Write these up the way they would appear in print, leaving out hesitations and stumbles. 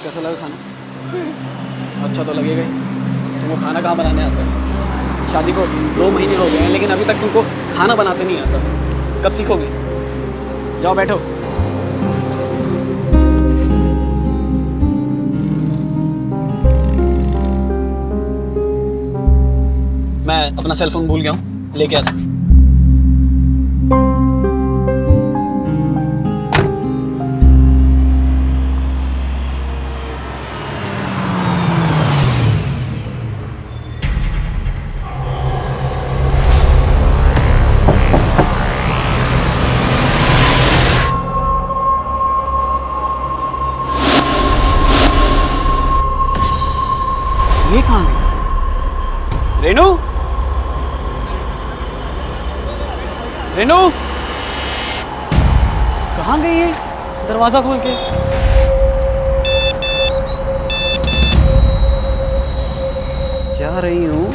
कैसा लगा खाना? अच्छा तो लगेगा ही। तुमको खाना कहाँ बनाने आता है? शादी को 2 महीने हो गए हैं लेकिन अभी तक तुमको खाना बनाते नहीं आता। कब सीखोगे? जाओ बैठो। मैं अपना सेल फोन भूल गया हूँ, लेके आता। ये कहाँ गई? रेनू, रेनू, कहाँ गई है? दरवाजा खोल के। जा रही हूँ,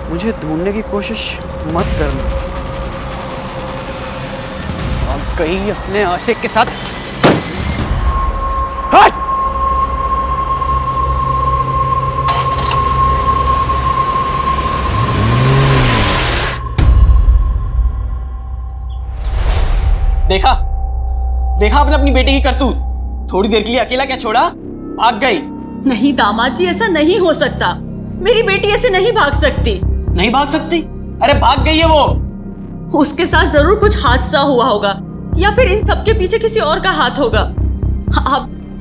मुझे ढूंढने की कोशिश मत करना। अब कहीं अपने आशिक के साथ। हट! देखा देखा आपने अपनी बेटी की करतूत। थोड़ी देर के लिए अकेला क्या छोड़ा, भाग गई। नहीं दामाद जी, ऐसा नहीं हो सकता। मेरी बेटी ऐसे नहीं भाग सकती। नहीं भाग सकती? अरे भाग गई है वो। उसके साथ जरूर कुछ हादसा हुआ होगा या फिर इन सबके पीछे किसी और का हाथ होगा।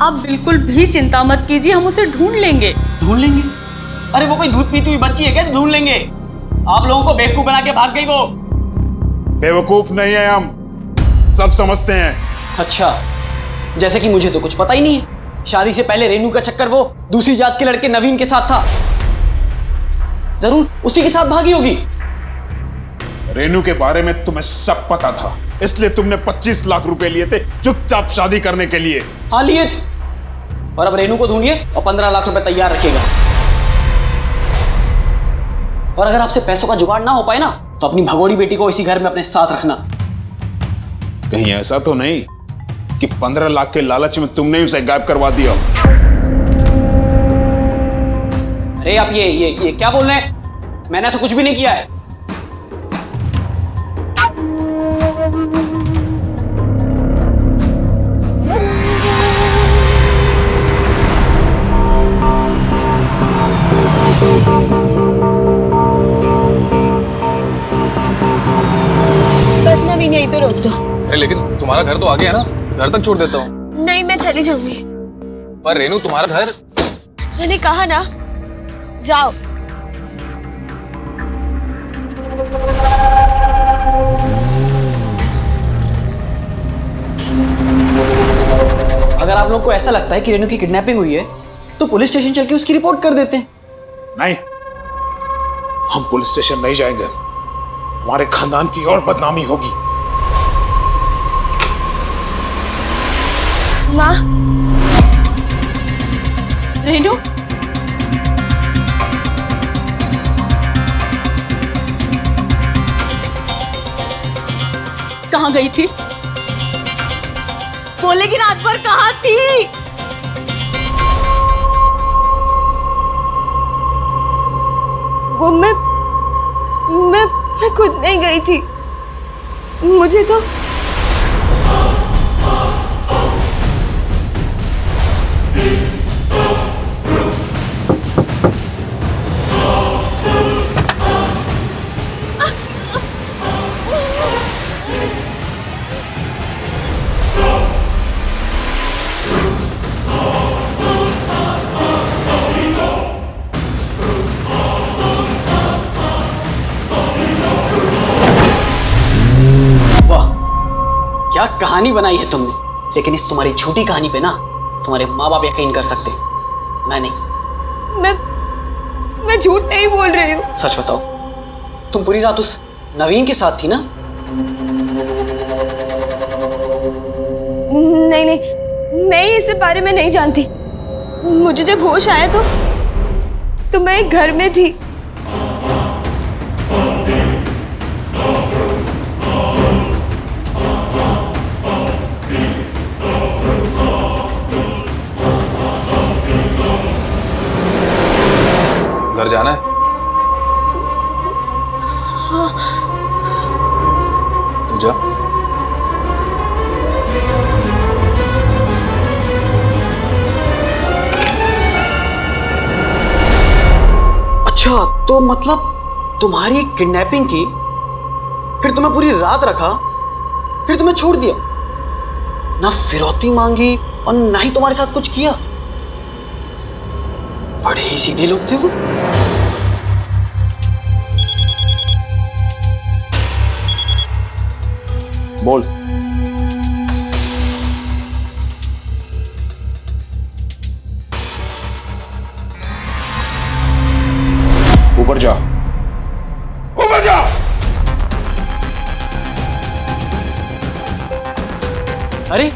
आप बिल्कुल भी चिंता मत कीजिए, हम उसे ढूंढ लेंगे। ढूंढ लेंगे? अरे वो कोई दूध पीती हुई बच्ची है क्या? ढूंढ लेंगे? आप लोगों को बेवकूफ बना के भाग गई वो। बेवकूफ नहीं है, हम सब समझते हैं। अच्छा, जैसे कि मुझे तो कुछ पता ही नहीं है। शादी से पहले रेनू का चक्कर वो दूसरी जात के लड़के नवीन के साथ था। जरूर उसी के साथ भागी होगी। रेनू के बारे में तुम्हें सब पता था, इसलिए तुमने 25 लाख रुपए लिए थे चुपचाप शादी करने के लिए। हाँ लिए थे। और अब रेनू को ढूंढिए और 15 लाख रुपए तैयार रखिएगा। और अगर आपसे पैसों का जुगाड़ ना हो पाए ना, तो अपनी भगोड़ी बेटी को इसी घर में अपने साथ रखना। कहीं ऐसा तो नहीं कि 15 लाख के लालच में तुमने उसे गायब करवा दिया? अरे आप ये क्या बोल रहे हैं? मैंने ऐसा कुछ भी नहीं किया है। बस नवीन यहीं पे रोक दो। लेकिन तुम्हारा घर तो आगे है ना, घर तक छोड़ देता हूँ। नहीं, मैं चली जाऊंगी। पर रेनू, तुम्हारा घर। मैंने कहा ना, जाओ। अगर आप लोग को ऐसा लगता है कि रेनू की किडनैपिंग हुई है, तो पुलिस स्टेशन चल के उसकी रिपोर्ट कर देते हैं। नहीं, हम पुलिस स्टेशन नहीं जाएंगे। हमारे खानदान की और बदनामी होगी। माँ, रेनू, कहाँ गई थी? बोलेगी रात भर कहाँ थी? वो मैं खुद नहीं गई थी। मुझे तो क्या कहानी बनाई है तुमने। लेकिन इस तुम्हारी झूठी कहानी पे ना तुम्हारे माँ बाप यकीन कर सकते, मैं नहीं। मैं झूठ नहीं बोल रही हूँ। सच बताओ, तुम पूरी रात उस नवीन के साथ थी ना? नहीं नहीं, मैं इस बारे में नहीं जानती। मुझे जब होश आया तो मैं एक घर में थी। तू जा। अच्छा, तो मतलब तुम्हारी किडनैपिंग की, फिर तुम्हें पूरी रात रखा, फिर तुम्हें छोड़ दिया, ना फिरौती मांगी और ना ही तुम्हारे साथ कुछ किया। बड़े ही सीधे लोग थे वो। बोल। ऊपर जा, ऊपर जा। अरे,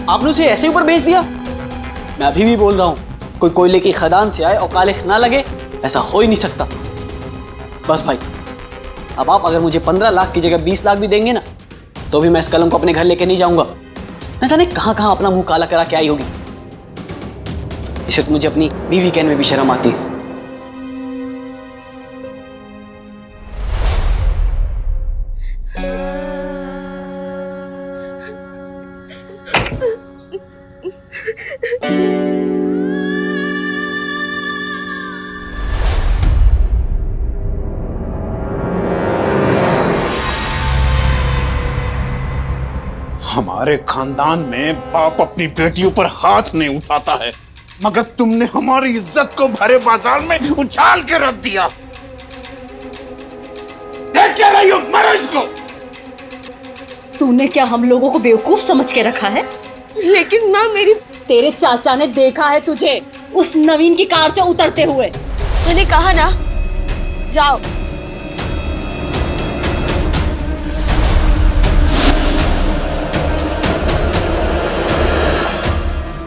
आपने उसे ऐसे ऊपर भेज दिया? मैं अभी भी बोल रहा हूं, कोई कोयले की खदान से आए और कालिख ना लगे, ऐसा हो ही नहीं सकता। बस भाई, अब आप अगर मुझे 15 लाख की जगह 20 लाख भी देंगे ना, तो भी मैं इस कलम को अपने घर लेके नहीं जाऊंगा। न जाने कहां कहां अपना मुंह काला करा के आई होगी। इसे तो मुझे अपनी बीवी कहने में भी शर्म आती है। हमारे खानदान में बाप अपनी बेटियों पर हाथ नहीं उठाता है, मगर तुमने हमारी इज्जत को भरे बाजार में उछाल के रख दिया। देख क्या रही हो? मारो इसको। तूने क्या हम लोगों को बेवकूफ समझ के रखा है? लेकिन माँ मेरी, तेरे चाचा ने देखा है तुझे उस नवीन की कार से उतरते हुए। मैंने कहा ना, जाओ।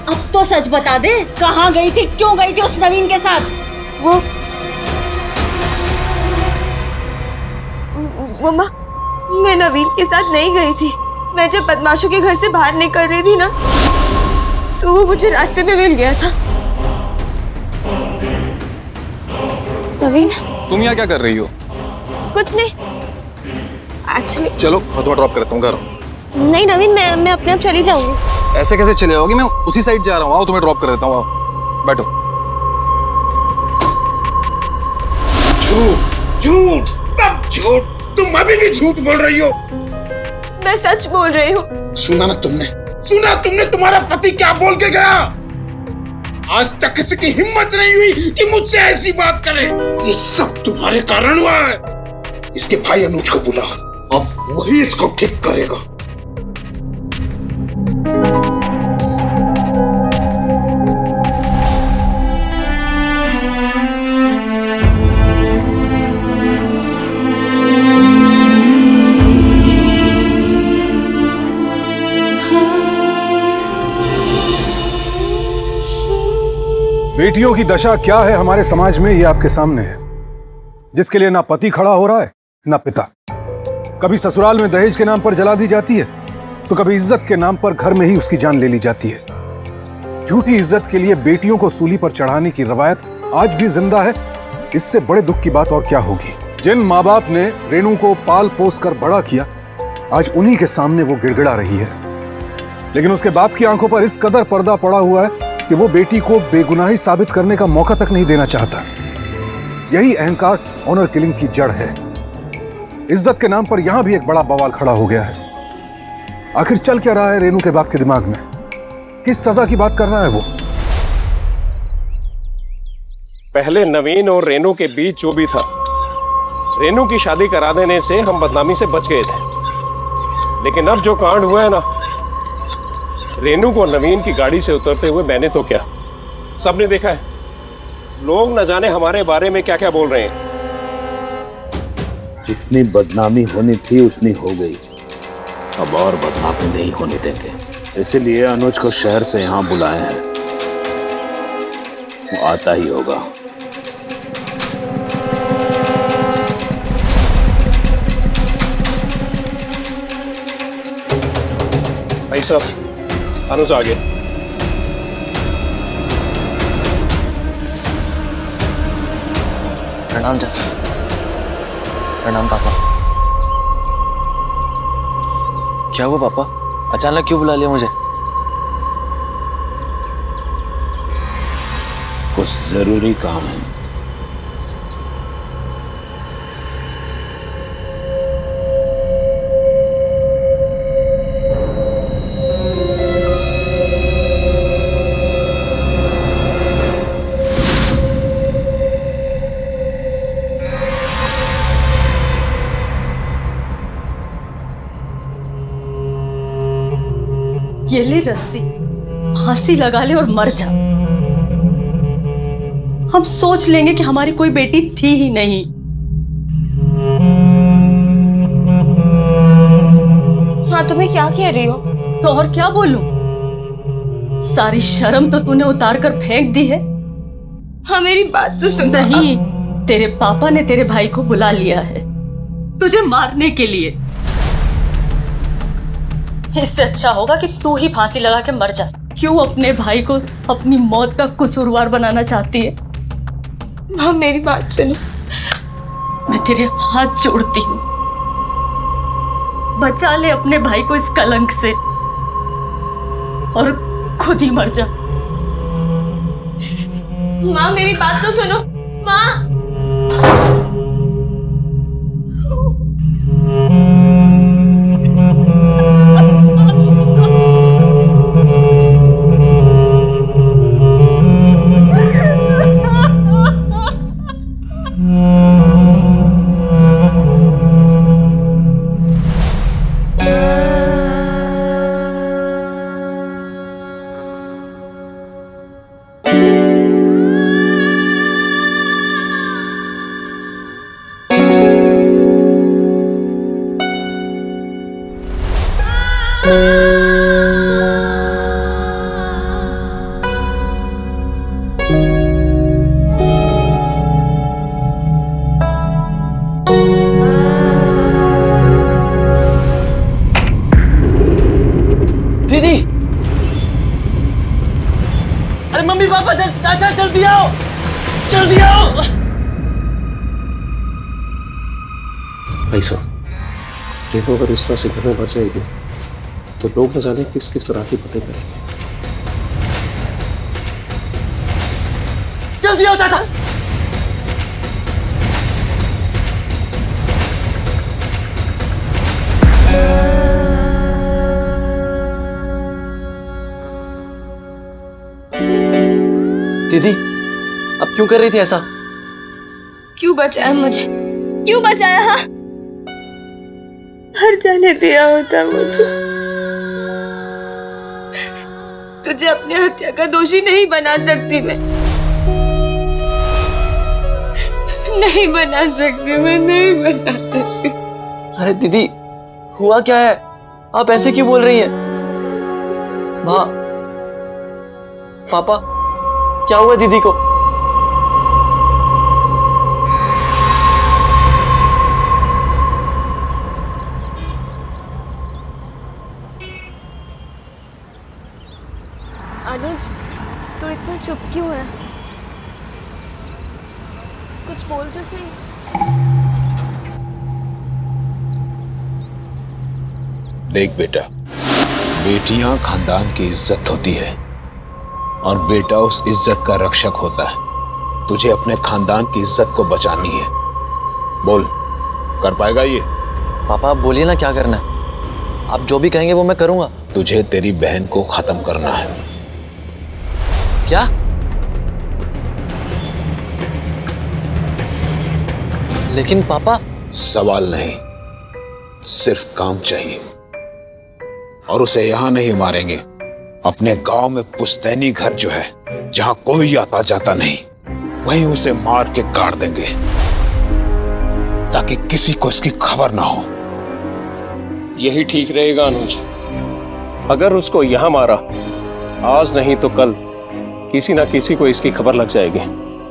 अब तो सच बता दे, कहाँ गई थी, क्यों गई थी उस नवीन के साथ? वो माँ, मैं नवीन के साथ नहीं गई थी। मैं जब बदमाशों के घर से बाहर निकल रही थी ना, तो वो मुझे रास्ते में मिल गया था। नवीन, तुम यहाँ क्या कर रही हो? कुछ नहीं एक्चुअली। चलो मैं तुम्हें ड्रॉप करता हूँ घर। नहीं नवीन, मैं अपने आप चली जाऊंगी। ऐसे कैसे चले जाओगी? मैं उसी साइड जा रहा हूँ, आओ तुम्हें ड्रॉप कर देता हूँ। आओ बैठो। झूठ, झूठ, सब झूठ। तुम अभी भी झूठ बोल रही हो। मैं सच बोल रही हूँ। सुना ना तुमने? सुना तुमने? तुम्हारा पति क्या बोल के गया? आज तक किसी की हिम्मत नहीं हुई कि मुझसे ऐसी बात करे। ये सब तुम्हारे कारण हुआ है। इसके भाई अनुज को बुला, अब वही इसको ठीक करेगा। बेटियों की दशा क्या है हमारे समाज में, ये आपके सामने है। जिसके लिए ना पति खड़ा हो रहा है ना पिता। कभी ससुराल में दहेज के नाम पर जला दी जाती है, तो कभी इज्जत के नाम पर घर में ही उसकी जान ले ली जाती है। झूठी इज्जत के लिए बेटियों को सूली पर चढ़ाने की रवायत आज भी जिंदा है। इससे बड़े दुख की बात और क्या होगी। जिन माँ बाप ने रेनू को पाल पोस कर बड़ा किया, आज उन्हीं के सामने वो गिड़गिड़ा रही है। लेकिन उसके बाप की आंखों पर इस कदर पर्दा पड़ा हुआ है कि वो बेटी को बेगुनाही साबित करने का मौका तक नहीं देना चाहता। यही अहंकार ऑनर किलिंग की जड़ है। इज्जत के नाम पर यहां भी एक बड़ा बवाल खड़ा हो गया है। आखिर चल क्या रहा है रेनू के बाप के दिमाग में? किस सजा की बात कर रहा है वो? पहले नवीन और रेनू के बीच जो भी था, रेनू की शादी करा देने से हम बदनामी से बच गए थे। लेकिन अब जो कांड हुआ है ना, रेनू को नवीन की गाड़ी से उतरते हुए मैंने तो क्या, सबने देखा है। लोग न जाने हमारे बारे में क्या क्या बोल रहे हैं। जितनी बदनामी होनी थी उतनी हो गई, अब और बदनामी नहीं होने देंगे। इसीलिए अनुज को शहर से यहां बुलाए हैं, वो आता ही होगा। भाई साहब, अनुज आ गया। प्रणाम चाचा। प्रणाम पापा। क्या हुआ पापा? अचानक क्यों बुला लिया मुझे? कुछ जरूरी काम है। ये ले रस्सी, फांसी लगा ले और मर जा। हम सोच लेंगे कि हमारी कोई बेटी थी ही नहीं। हाँ, तुम्हें क्या कह रही हो? तो और क्या बोलूं? सारी शर्म तो तूने उतार कर फेंक दी है। हाँ, मेरी बात तो सुन। नहीं, तेरे पापा ने तेरे भाई को बुला लिया है तुझे मारने के लिए। इससे अच्छा होगा कि तू ही फांसी लगा के मर जा। क्यों अपने भाई को अपनी मौत का कसूरवार बनाना चाहती है? माँ, मेरी बात सुनो। मैं तेरे हाथ जोड़ती हूँ, बचा ले अपने भाई को इस कलंक से और खुद ही मर जा। माँ, मेरी बात तो सुनो। माँ, दीदी, अरे मम्मी पापा चाचा जल्दी आओ, जल्दी आओ। ऐसा देखो, अगर इस तरह से घर में बढ़ जाएगी तो लोग न जाने किस किस तरह की बातें करेंगे। जल्दी आओ चाचा। दीदी, अब क्यों कर रही थी ऐसा? क्यों बचाया मुझे? क्यों बचाया? हाँ, हर जाने दिया होता मुझे। तुझे अपने हत्या का दोषी नहीं बना सकती मैं। नहीं बना सकती मैं, नहीं बना सकती। अरे दीदी, हुआ क्या है? आप ऐसे क्यों बोल रही हैं? माँ, पापा, क्या हुआ दीदी को? अनुज, तू इतना चुप क्यों है? कुछ बोल तो सही। देख बेटा, बेटियां खानदान की इज्जत होती है और बेटा उस इज्जत का रक्षक होता है। तुझे अपने खानदान की इज्जत को बचानी है। बोल, कर पाएगा ये? पापा आप बोलिए ना, क्या करना है? आप जो भी कहेंगे वो मैं करूंगा। तुझे तेरी बहन को खत्म करना है। क्या? लेकिन पापा। सवाल नहीं, सिर्फ काम चाहिए। और उसे यहां नहीं मारेंगे, अपने गांव में पुश्तैनी घर जो है, जहां कोई आता जाता नहीं, वहीं उसे मार के काट देंगे ताकि किसी को इसकी खबर ना हो। यही ठीक रहेगा अनुज। अगर उसको यहां मारा, आज नहीं तो कल किसी ना किसी को इसकी खबर लग जाएगी।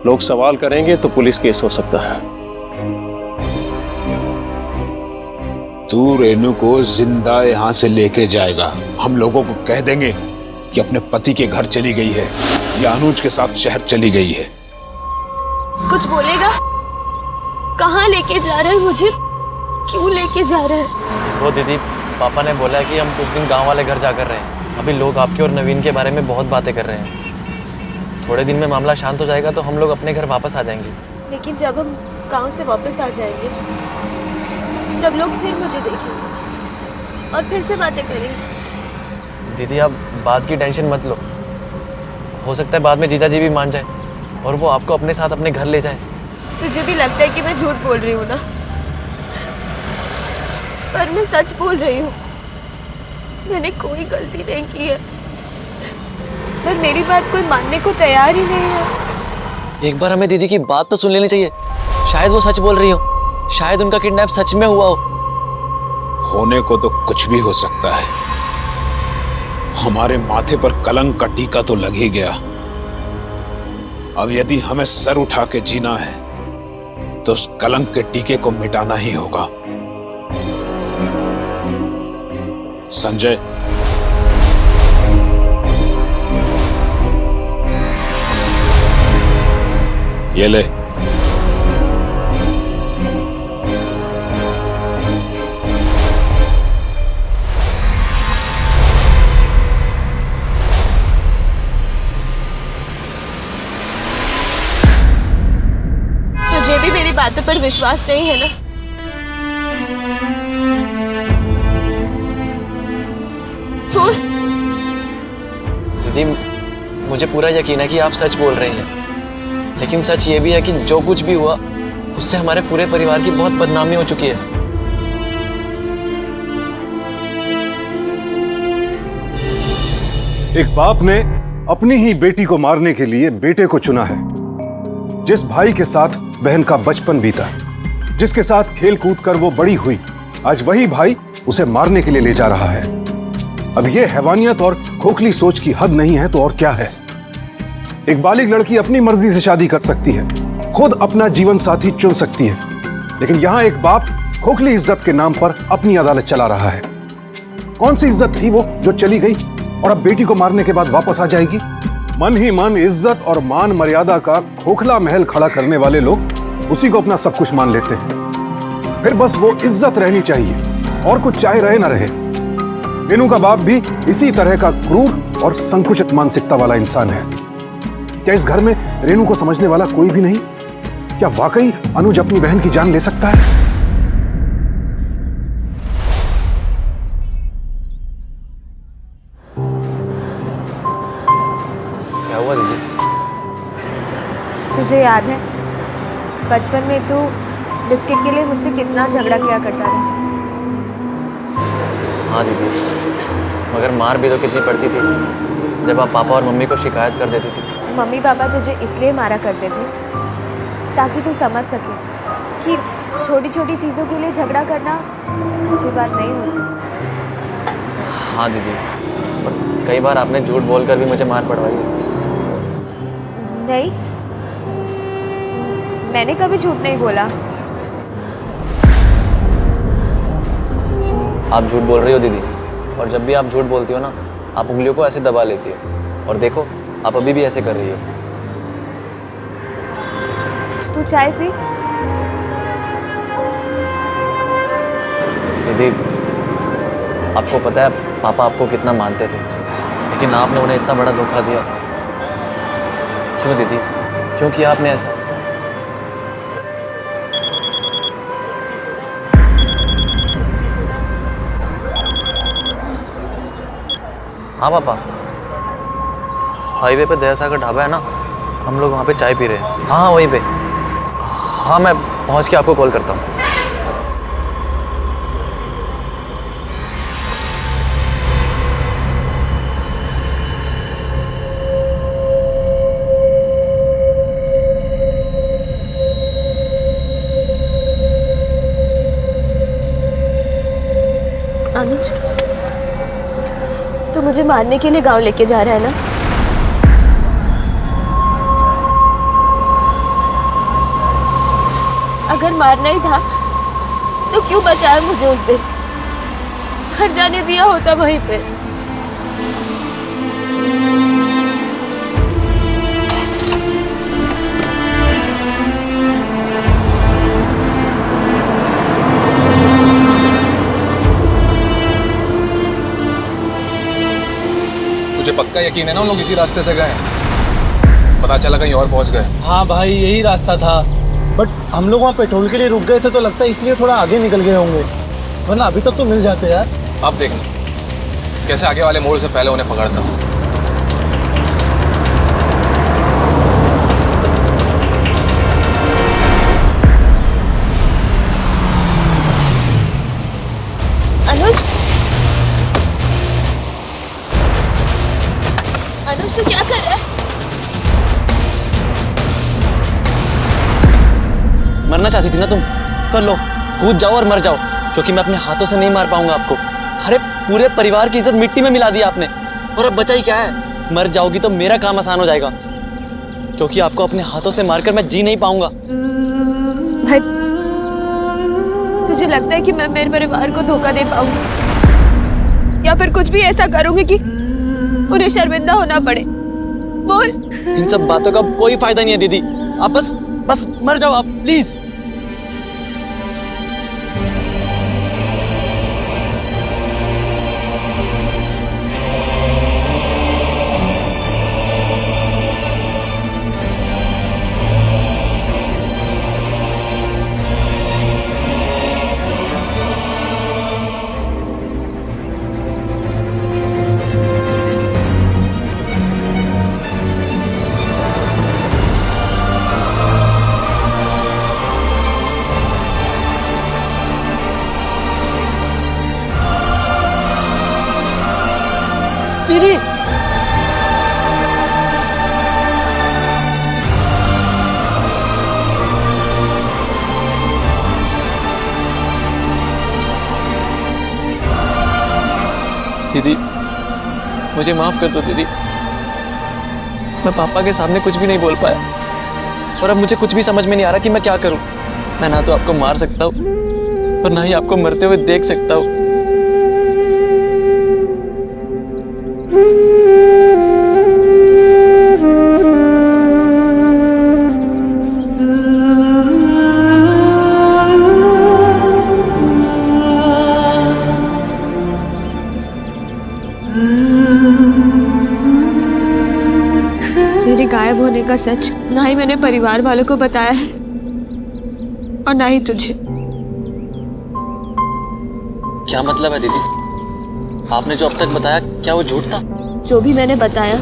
लोग सवाल करेंगे तो पुलिस केस हो सकता है। तू रेनू को जिंदा यहां से लेके जाएगा। हम लोगों को कह देंगे कि अपने पति के घर चली गई है या अनुज के साथ शहर चली गई है। कुछ बोलेगा? कहाँ लेके जा रहे हैं मुझे? क्यों लेके जा रहे हैं? वो दीदी, पापा ने बोला है कि हम कुछ दिन गांव वाले घर जाकर रहे हैं। अभी लोग आपके और नवीन के बारे में बहुत बातें कर रहे हैं। थोड़े दिन में मामला शांत हो जाएगा तो हम लोग अपने घर वापस आ जाएंगे। लेकिन जब हम गांव से वापस आ जाएंगे तब लोग फिर मुझे देखेंगे और फिर से बातें करेंगे। दीदी आप बात की टेंशन मत लो, हो सकता है बाद में जीजा जी भी मान जाए और वो आपको अपने साथ अपने घर ले जाए। तुझे भी लगता है कि मैं झूठ बोल रही हूँ ना, पर मैं सच बोल रही हूँ। मैंने कोई गलती नहीं की है, पर मेरी बात कोई मानने को तैयार ही नहीं है। एक बार हमें दीदी की बात तो सुन लेनी चाहिए, शायद वो सच बोल रही हो, शायद उनका किडनैप सच में हुआ हो। होने को तो कुछ भी हो सकता है। हमारे माथे पर कलंक का टीका तो लग ही गया। अब यदि हमें सर उठा के जीना है तो उस कलंक के टीके को मिटाना ही होगा। संजय, ये ले। तुझे भी मेरी बातों पर विश्वास नहीं है ना? बोल। दीदी मुझे पूरा यकीन है कि आप सच बोल रही हैं, लेकिन सच ये भी है कि जो कुछ भी हुआ उससे हमारे पूरे परिवार की बहुत बदनामी हो चुकी है। एक बाप ने अपनी ही बेटी को मारने के लिए बेटे को चुना है। जिस भाई के साथ बहन का बचपन बीता, जिसके साथ खेल कूद कर वो बड़ी हुई, आज वही भाई उसे मारने के लिए ले जा रहा है। अब ये हैवानियत और खोखली सोच की हद नहीं है तो और क्या है। एक बालिग लड़की अपनी मर्जी से शादी कर सकती है, खुद अपना जीवन साथी चुन सकती है, लेकिन यहां एक बाप खोखली इज्जत के नाम पर अपनी अदालत चला रहा है। कौन सी इज्जत थी वो जो चली गई और अब बेटी को मारने के बाद वापस आ जाएगी? मन ही मन इज्जत और मान मर्यादा का खोखला महल खड़ा करने वाले लोग उसी को अपना सब कुछ मान लेते हैं। फिर बस वो इज्जत रहनी चाहिए और कुछ चाहे रहे ना रहे। रेनू का बाप भी इसी तरह का क्रूर और संकुचित मानसिकता वाला इंसान है। क्या इस घर में रेनू को समझने वाला कोई भी नहीं? क्या वाकई अनुज अपनी बहन की जान ले सकता है? क्या हुआ दीदी? तुझे याद है बचपन में तू बिस्किट के लिए मुझसे कितना झगड़ा किया करता था? हाँ दीदी, मगर मार भी तो कितनी पड़ती थी जब आप पापा और मम्मी को शिकायत कर देती थी। मम्मी पापा तुझे इसलिए मारा करते थे ताकि तू समझ सके कि छोटी छोटी चीज़ों के लिए झगड़ा करना अच्छी बात नहीं होती। हाँ दीदी, पर कई बार आपने झूठ बोलकर भी मुझे मार पड़वाई है। नहीं, मैंने कभी झूठ नहीं बोला। आप झूठ बोल रही हो दीदी, और जब भी आप झूठ बोलती हो ना, आप उंगलियों को ऐसे दबा लेती हो, और देखो आप अभी भी ऐसे कर रही हो। तू चाय पी। दीदी आपको पता है पापा आपको कितना मानते थे, लेकिन आपने उन्हें इतना बड़ा धोखा दिया। क्यों दीदी, क्यों किया आपने ऐसा? हाँ पापा, हाईवे पे दया सागर ढाबा है ना, हम लोग वहाँ पे चाय पी रहे हैं। हाँ वहीं पे। हाँ मैं पहुँच के आपको कॉल करता हूँ। अनुज, तू मुझे मारने के लिए गांव लेके जा रहा है ना? अगर मारना ही था तो क्यों बचाया मुझे उस दिन? हट जाने दिया होता वहीं पे। तुझे पक्का यकीन है ना उन लोग इसी रास्ते से गए हैं? पता चला कहीं और पहुंच गए। हाँ भाई, यही रास्ता था, बट हम लोग वहाँ पेट्रोल के लिए रुक गए थे तो लगता है इसलिए थोड़ा आगे निकल गए होंगे, वरना अभी तक तो मिल जाते यार। अब देखना कैसे आगे वाले मोड़ से पहले उन्हें पकड़ता हूँ। अनुज, अनुज तू क्या कर रहा है? मरना चाहती थी ना तुम, तो लो कूद जाओ और मर जाओ, क्योंकि मैं अपने हाथों से नहीं मार पाऊंगा आपको। अरे पूरे परिवार की इज्जत मिट्टी में मिला दी आपने, और अब बचा ही क्या है? मर जाओगी तो मेरा काम आसान हो जाएगा, क्योंकि आपको अपने हाथों से मारकर मैं जी नहीं पाऊंगा। भाई, तुझे लगता है कि मैं मेरे परिवार को धोखा दे पाऊंगी, या फिर कुछ भी ऐसा करूंगी कि उन्हें शर्मिंदा होना पड़े? बोल। इन सब बातों का कोई फायदा नहीं है दीदी, आप बस मर जाओ आप, प्लीज। दीदी, दीदी मुझे माफ कर दो दीदी, मैं पापा के सामने कुछ भी नहीं बोल पाया, और अब मुझे कुछ भी समझ में नहीं आ रहा कि मैं क्या करूं। मैं ना तो आपको मार सकता हूं और ना ही आपको मरते हुए देख सकता हूं। मेरे गायब होने का सच ना ही मैंने परिवार वालों को बताया है और ना ही तुझे। क्या मतलब है दीदी? आपने जो अब तक बताया, क्या वो झूठ था? जो भी मैंने बताया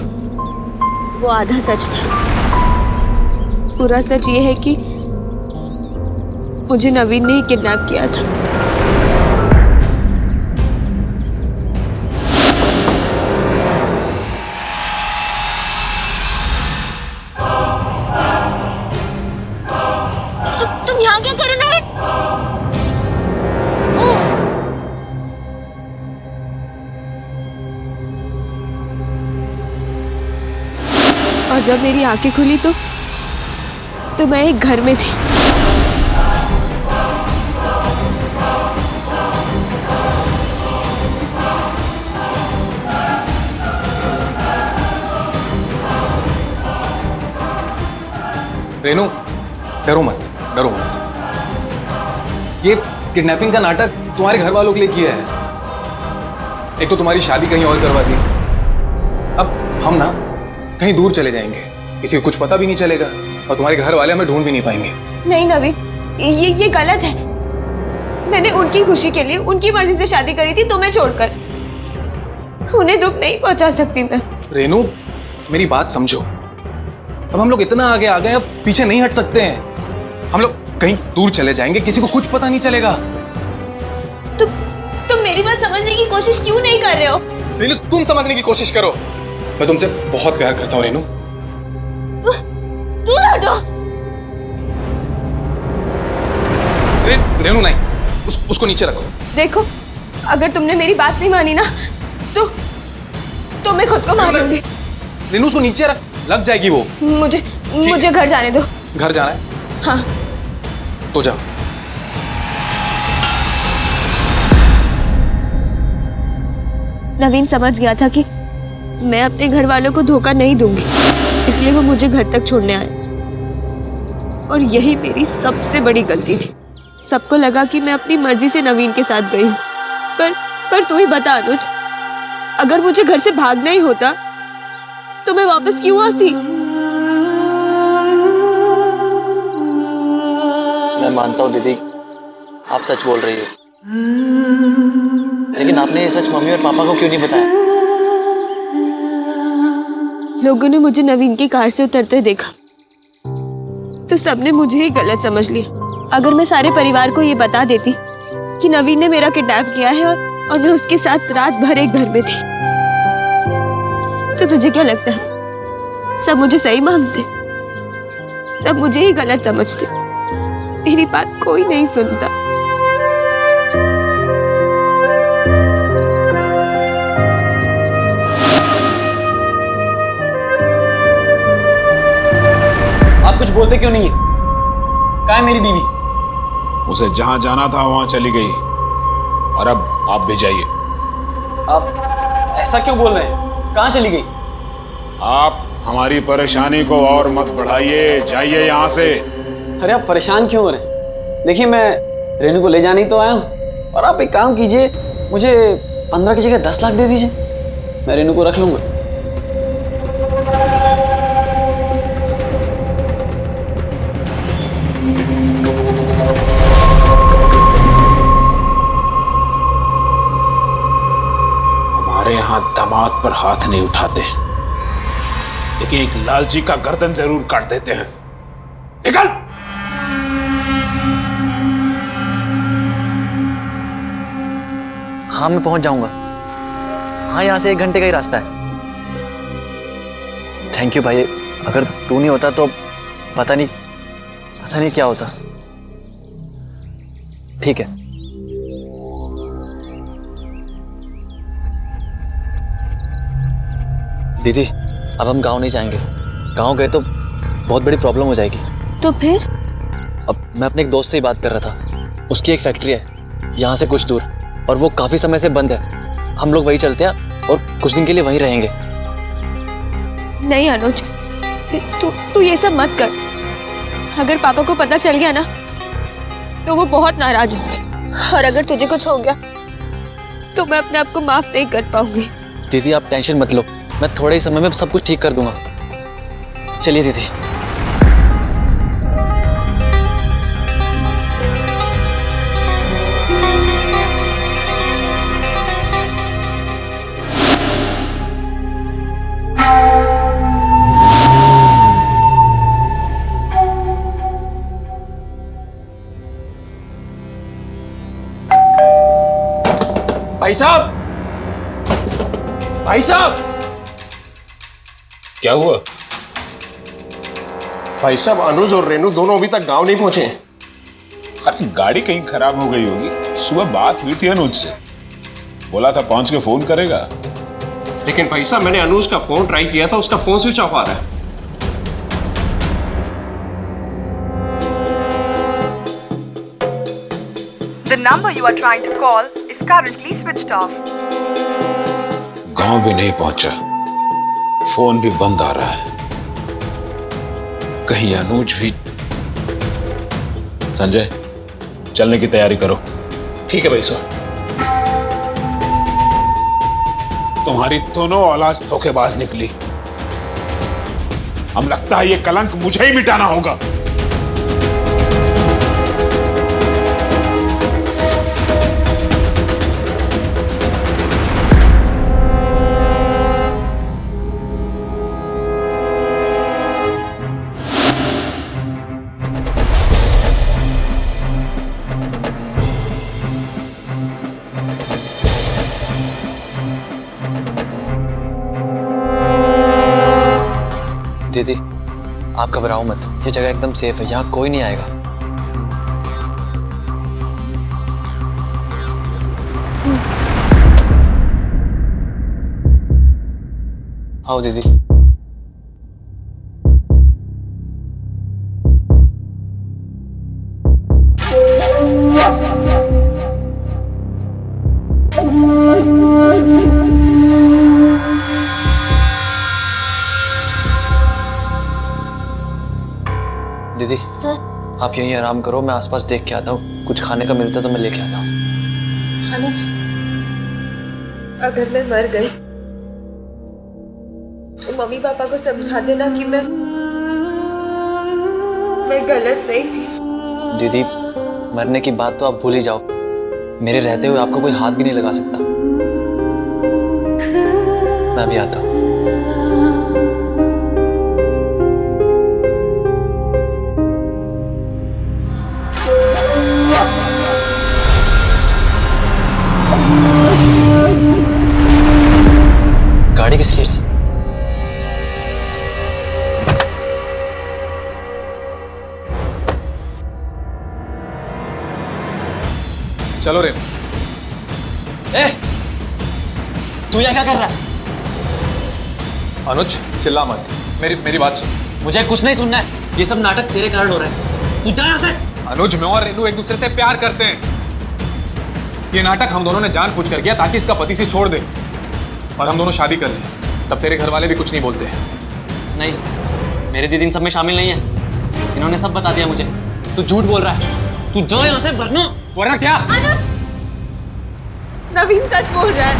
वो आधा सच था। पूरा सच ये है कि मुझे नवीन ने ही किडनैप किया था। तुम यहाँ क्या कर रहे हो? और जब मेरी आंखें खुली तो मैं एक घर में थी। रेनू, डरो मत, डरो मत। ये किडनैपिंग का नाटक तुम्हारे घर वालों के लिए किया है। एक तो तुम्हारी शादी कहीं और करवा दी, अब हम ना कहीं दूर चले जाएंगे, किसी को कुछ पता भी नहीं चलेगा और तुम्हारे घर वाले हमें ढूंढ भी नहीं पाएंगे। नहीं नवीन, ये गलत है। मैंने उनकी खुशी के लिए उनकी मर्जी से शादी करी थी, तुम्हें छोड़कर। उन्हें दुख नहीं पहुंचा सकती मैं। रेनू, मेरी बात समझो। अब हम लोग इतना आगे आ गए, अब पीछे नहीं हट सकते हैं। हम लोग कहीं दूर चले जाएंगे, किसी को कुछ पता नहीं चलेगा। तुम मेरी बात समझने की कोशिश क्यों नहीं कर रहे हो? रेनू, तुम समझने की कोशिश करो। मैं तुमसे बहुत प्यार करता हूँ रेनू। दूर हटो। रेनू नहीं, उसको नीचे रखो। देखो, अगर तुमने मेरी बात नहीं मानी ना तो मैं खुद को मार लूंगी। रेनू, उसको नीचे रख, लग जाएगी वो। मुझे घर जाने दो। घर जाना है? हाँ। तो जाओ। नवीन समझ गया था कि मैं अपने घर वालों को धोखा नहीं दूंगी, इसलिए वो मुझे घर तक छोड़ने आए। और यही मेरी सबसे बड़ी गलती थी। सबको लगा कि मैं अपनी मर्जी से नवीन के साथ गई हूँ, पर तू ही बता अनुज, अगर मुझे घर से भागना ही होता तो मैं वापस क्यों आती? मैं मानता हूँ दीदी, आप सच बोल रही हो, लेकिन आपने ये सच मम्मी और पापा को क्यों नहीं बताया? लोगों ने मुझे नवीन की कार से उतरते देखा तो सबने मुझे ही गलत समझ लिया। अगर मैं सारे परिवार को ये बता देती कि नवीन ने मेरा किडनैप किया है और मैं उसके साथ रात भर एक घर में थी, तो तुझे क्या लगता है सब मुझे सही मानते? सब मुझे ही गलत समझते। मेरी बात कोई नहीं सुनता। आप कुछ बोलते क्यों नहीं है? कहाँ है मेरी बीवी? उसे जहां जाना था वहां चली गई, और अब आप भी जाइए। आप ऐसा क्यों बोल रहे हैं? कहाँ चली गई? आप हमारी परेशानी को और मत बढ़ाइए, जाइए यहाँ से। अरे आप परेशान क्यों हो रहे हैं? देखिए मैं रेनू को ले जाने ही तो आया हूँ, और आप एक काम कीजिए, मुझे 15 की जगह 10 लाख दे दीजिए, मैं रेनू को रख लूंगा। हमारे यहाँ दामाद पर हाथ नहीं उठाते, लेकिन एक लालची का गर्दन जरूर काट देते हैं। निकल! हाँ मैं पहुंच जाऊंगा। हाँ यहाँ से 1 घंटे का ही रास्ता है। थैंक यू भाई, अगर तू नहीं होता तो पता नहीं क्या होता। ठीक है। दीदी अब हम गांव नहीं जाएंगे। गांव गए तो बहुत बड़ी प्रॉब्लम हो जाएगी। तो फिर? अब मैं अपने एक दोस्त से ही बात कर रहा था, उसकी एक फैक्ट्री है यहाँ से कुछ दूर, और वो काफी समय से बंद है। हम लोग वहीं चलते हैं और कुछ दिन के लिए वहीं रहेंगे। नहीं अनुज, तू ये सब मत कर। अगर पापा को पता चल गया ना तो वो बहुत नाराज होंगे, और अगर तुझे कुछ हो गया तो मैं अपने आप को माफ नहीं कर पाऊंगी। दीदी आप टेंशन मत लो, मैं थोड़े ही समय में सब कुछ ठीक कर दूंगा। चलिए दीदी। भाई साहब, भाई साहब, क्या हुआ? भाई साहब अनुज और रेनू दोनों अभी तक गांव नहीं पहुंचे हैं। अरे गाड़ी कहीं खराब हो गई होगी। सुबह बात हुई थी अनुज से, बोला था पहुंच के फोन करेगा। लेकिन भाई साहब मैंने अनुज का फोन ट्राई किया था, उसका फोन स्विच ऑफ आ रहा है। The number you are trying to call is currently switched off. गांव भी नहीं पहुंचा, फोन भी बंद आ रहा है। कहीं अनुज भी। संजय चलने की तैयारी करो। ठीक है भाई साहब। तुम्हारी दोनों औलाद धोखेबाज निकली। हम लगता है ये कलंक मुझे ही मिटाना होगा। दीदी आप घबराओ मत, ये जगह एकदम सेफ है, यहाँ कोई नहीं आएगा। आओ दीदी। दीदी आप यहीं आराम करो, मैं आसपास देख के आता हूँ, कुछ खाने का मिलता तो मैं लेके आता हूँ। अनुज, अगर मैं मर गई तो मम्मी पापा को समझा देना कि मैं गलत नहीं थी। दीदी, मरने की बात तो आप भूल ही जाओ। मेरे रहते हुए आपको कोई हाथ भी नहीं लगा सकता। मैं भी आता हूँ। गाड़ी किस लिए? चलो रे। ए, तू यहाँ क्या कर रहा है? अनुज चिल्ला मत, मेरी बात सुन। मुझे कुछ नहीं सुनना है। ये सब नाटक तेरे कारण हो रहा है। तू जा यहाँ से। अनुज, मैं और रेनू एक दूसरे से प्यार करते हैं। ये नाटक हम दोनों ने जानबूझ कर किया ताकि इसका पति से छोड़ दे और हम दोनों शादी कर लें। तब तेरे घर वाले भी कुछ नहीं बोलते। नहीं, मेरी दीदी इन सब में शामिल नहीं है। इन्होंने सब बता दिया मुझे। तू झूठ बोल रहा है। तू जाओ यहाँ से वरना क्या? नवीन सच बोल रहा है।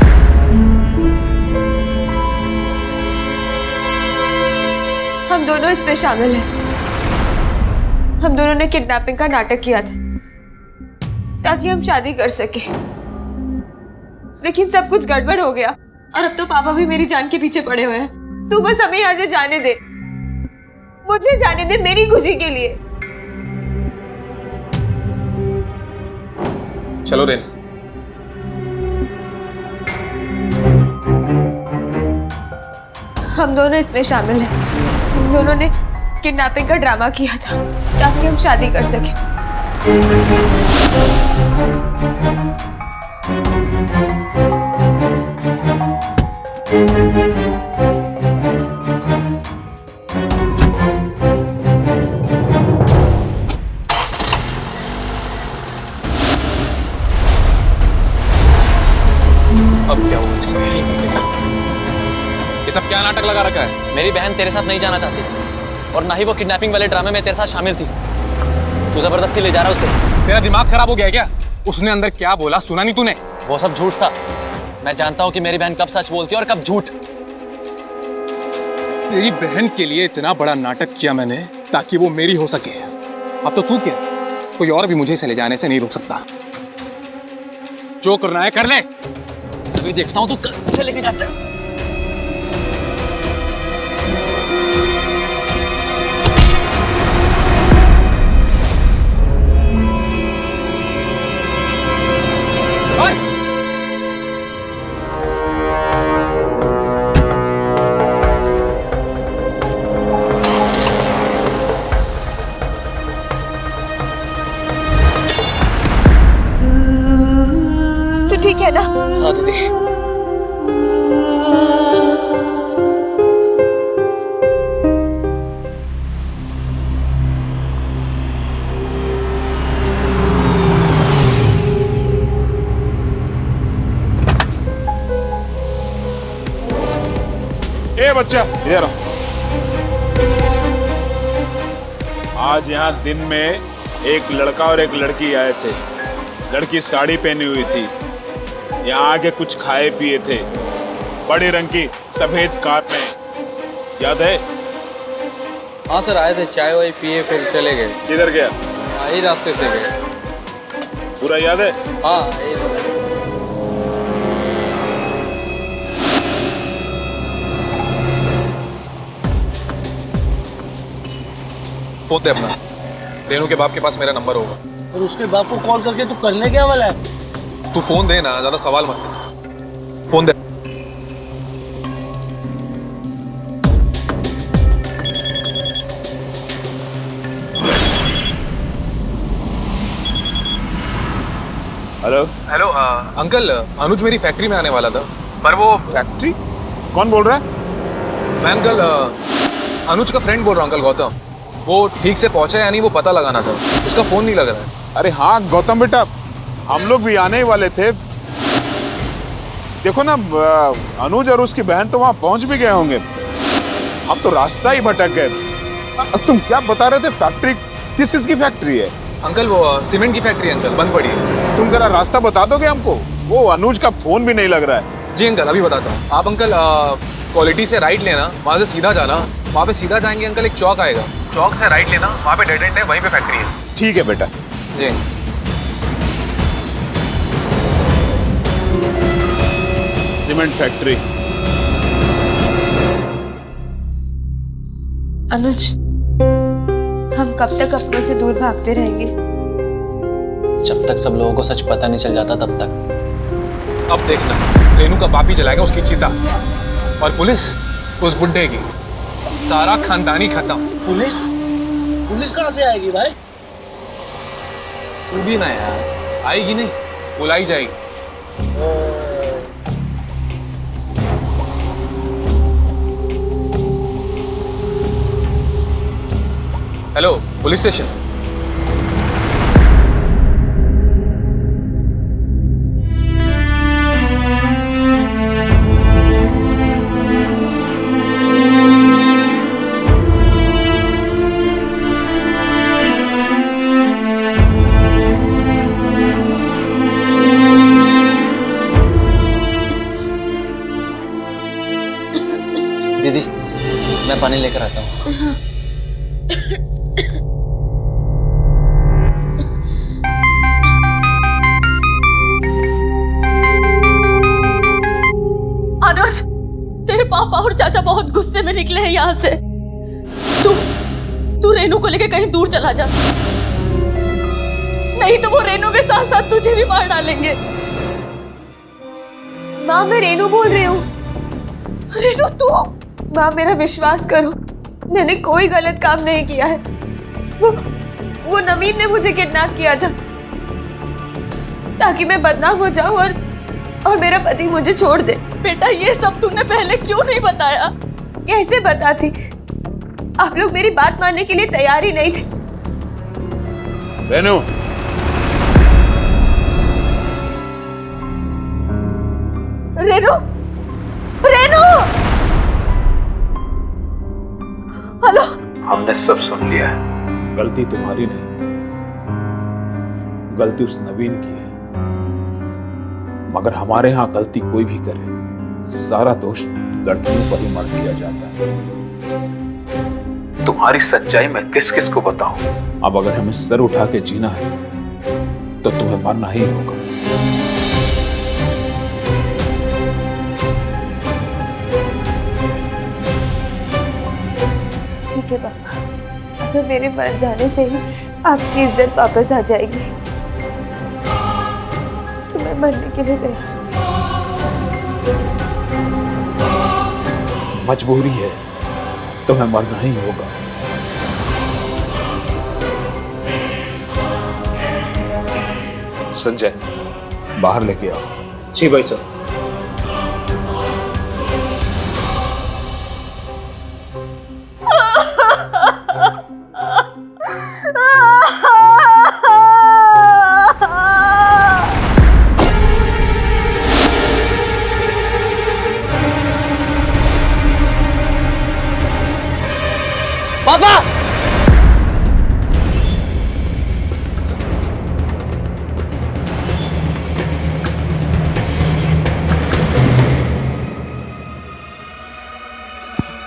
हम दोनों इसमें शामिल हैं। हम दोनों ने किडनैपिंग का नाटक किया था ताकि हम शादी कर सके, लेकिन सब कुछ गड़बड़ हो गया और अब तो पापा भी मेरी जान के पीछे पड़े हुए हैं। तू बस हमें यहाँ से जाने दे, मुझे जाने दे मेरी खुशी के लिए। चलो रेन। हम दोनों इसमें शामिल हैं। हम दोनों ने किडनैपिंग का ड्रामा किया था ताकि हम शादी कर सकें। अब क्या हुआ इससे? ये सब क्या नाटक लगा रखा है? मेरी बहन तेरे साथ नहीं जाना चाहती और ना ही वो किडनैपिंग वाले ड्रामे में तेरे साथ शामिल थी। तू जबरदस्ती ले जा रहा है उसे। तेरा दिमाग खराब हो गया है क्या? उसने अंदर क्या बोला सुना नहीं तूने? वो सब झूठ था। मैं जानता हूँ कि मेरी बहन कब सच बोलती है और कब झूठ। तेरी बहन के लिए इतना बड़ा नाटक किया मैंने ताकि वो मेरी हो सके। अब तो तू क्या, कोई और भी मुझे इसे ले जाने से नहीं रोक सकता। जो करना है कर ले। अभी देखता हूँ तू कैसे लेके जाता है। तो ठीक है ना? हाँ दीदी। ए बच्चा इधर आओ। आज यहाँ दिन में एक लड़का और एक लड़की आए थे। लड़की साड़ी पहनी हुई थी, यहाँ आके कुछ खाए पिए थे। बड़े रंग की सफेद कार में, याद है? हाँ सर, आए थे, चाय वाय पिए फिर चले गए। किधर गया? यही रास्ते से गए। पूरा याद है? हाँ। फोन दे अपना। रेनू के बाप के पास मेरा नंबर होगा। और उसके बाप को कॉल करके तू करने क्या वाला है? तू फोन दे ना, ज्यादा सवाल मत कर। फोन दे। हेलो हेलो अंकल, अनुज मेरी फैक्ट्री में आने वाला था, पर वो फैक्ट्री? कौन बोल रहा है? मैं अंकल अनुज का फ्रेंड बोल रहा हूँ अंकल, गौतम। वो ठीक से पहुंचा या नहीं वो पता लगाना था, उसका फोन नहीं लग रहा है। अरे हाँ गौतम बेटा, हम लोग भी आने ही वाले थे। देखो ना, अनुज और उसकी बहन तो वहां पहुंच भी गए होंगे। अब तो रास्ता ही भटक गए। तुम क्या बता रहे थे? फैक्ट्री? किस चीज की फैक्ट्री है? अंकल वो सीमेंट की फैक्ट्री अंकल, बंद पड़ी है। तुम जरा रास्ता बता दोगे हमको? वो अनुज का फोन भी नहीं लग रहा है। जी अंकल, अभी बताता हूँ। आप अंकल क्वालिटी से राइट लेना, वहां से सीधा जाना, वहां पे सीधा जाएंगे अंकल, एक चौक आएगा, चौक से राइट लेना, वहां पे डेड एंड है, वहीं पे फैक्ट्री है। ठीक है बेटा। जी। Cement factory. अनुज, हम कब तक अपनों से दूर भागते रहेंगे? जब तक सब लोगों को सच पता नहीं चल जाता तब तक। अब देखना, रेनू का बाप ही चलाएगा उसकी चिता, और पुलिस उस बुड्ढे की, सारा खानदानी खत्म। पुलिस? पुलिस कहाँ से आएगी भाई? तू भी ना यार, आएगी नहीं, बुलाई जाएगी। Hello, police station. दीदी, मैं पानी लेकर आता हूँ। अनुज, तेरे पापा और चाचा बहुत गुस्से में निकले हैं यहाँ से। तू रेनू को लेके कहीं दूर चला जा, नहीं तो वो रेनू के साथ साथ तुझे भी मार डालेंगे। माँ, मैं रेनू बोल रही हूँ। रेनू तू? माँ, मेरा विश्वास करो, मैंने कोई गलत काम नहीं किया है। वो नवीन ने मुझे किडनैप किया था ताकि मैं बदनाम हो जाऊं और मेरा पति मुझे छोड़ दे। बेटा, ये सब तूने पहले क्यों नहीं बताया? कैसे बताती? आप लोग मेरी बात मानने के लिए तैयार ही नहीं थे। रेनू, रेनू, रेनू! हेलो? हमने सब सुन लिया है। गलती तुम्हारी नहीं, गलती उस नवीन की है। मगर हमारे यहाँ गलती कोई भी करे, सारा दोष लड़कियों पर ही मर दिया जाता है। तुम्हारी सच्चाई मैं किस किस को बताऊं? अब अगर हमें सर उठा के जीना है तो तुम्हें मरना ही होगा। ठीक है पापा, अगर मेरे मर जाने से ही आपकी इज्जत वापस आ जाएगी तो मैं मरने के लिए तैयार। मजबूरी है, तुम्हें मरना ही होगा। संजय, बाहर लेके आओ। जी भाई साहब। पापा!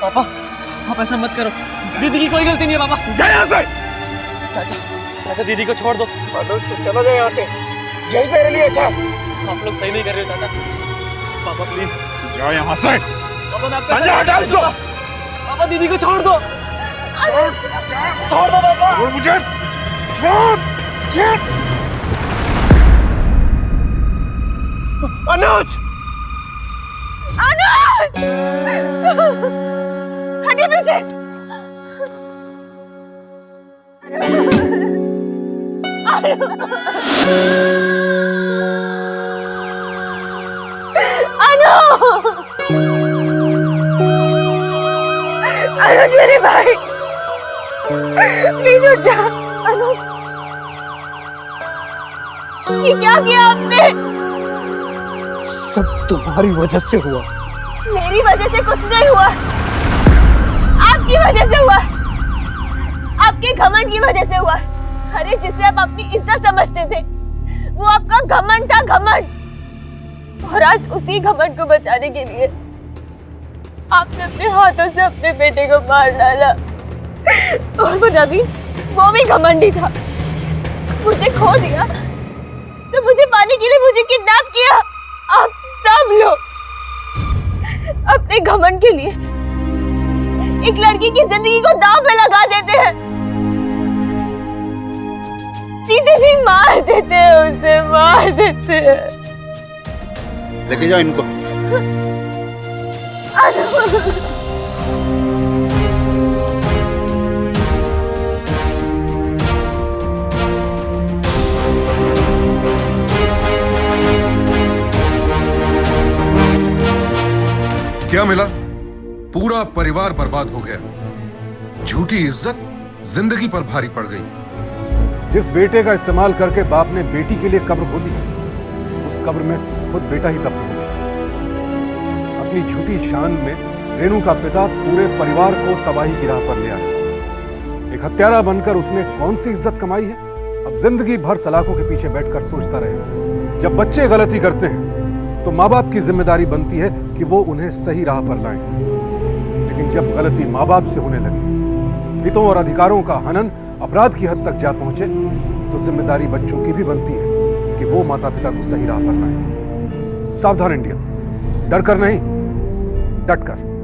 पापा, आप ऐसा मत करो, दीदी की कोई गलती नहीं है। पापा जा यहाँ से। चाचा दीदी को छोड़ दो। तो चलो जाओ यहाँ से, यही मेरे लिए अच्छा। आप लोग सही नहीं कर रहे हो चाचा। पापा प्लीज जाओ यहाँ से। पापा, मैं संजय, हटा इसको। पापा दीदी को छोड़ दो, छोड़ दो पापा। छोड़ मुझे, छोड़, छोड़। अनुज! अनुज! हटिए पीछे। अनुज मेरे भाई, प्लीज उठ जा। अनुज, ये क्या किया आपने? सब तुम्हारी वजह से हुआ। मेरी वजह से कुछ नहीं हुआ, आपकी वजह से हुआ, आपके घमंड की वजह से हुआ। अरे जिसे आप अपनी इज्जत समझते थे वो आपका घमंड था, घमंड। और आज उसी घमंड को बचाने के लिए आपने अपने हाथों से अपने बेटे को मार डाला। और वो नवीन, वो भी घमंडी था। मुझे खो दिया तो मुझे पाने के लिए मुझे किडनैप किया। आप सब लोग अपने घमंड के लिए एक लड़की की जिंदगी को दांव पे लगा देते हैं। जीते जी मार देते हैं, उसे मार देते हैं। लेके जाओ इनको। क्या मिला? पूरा परिवार बर्बाद हो गया। झूठी इज्जत जिंदगी पर भारी पड़ गई। जिस बेटे का इस्तेमाल करके बाप ने बेटी के लिए कब्र खोदी, उस कब्र में खुद बेटा ही दफन हो गया। अपनी झूठी शान में रेनू का पिता पूरे परिवार को तबाही की राह पर ले आया। एक हत्यारा बनकर उसने कौन सी इज्जत कमाई है? अब जिंदगी भर सलाखों के पीछे बैठकर सोचता रहे। जब बच्चे गलती करते हैं तो माँ बाप की जिम्मेदारी बनती है कि वो उन्हें सही राह पर लाएं। लेकिन जब गलती माँ बाप से होने लगे, हितों और अधिकारों का हनन अपराध की हद तक जा पहुंचे, तो जिम्मेदारी बच्चों की भी बनती है कि वो माता पिता को सही राह पर लाएं। सावधान इंडिया, डर कर नहीं, डट कर।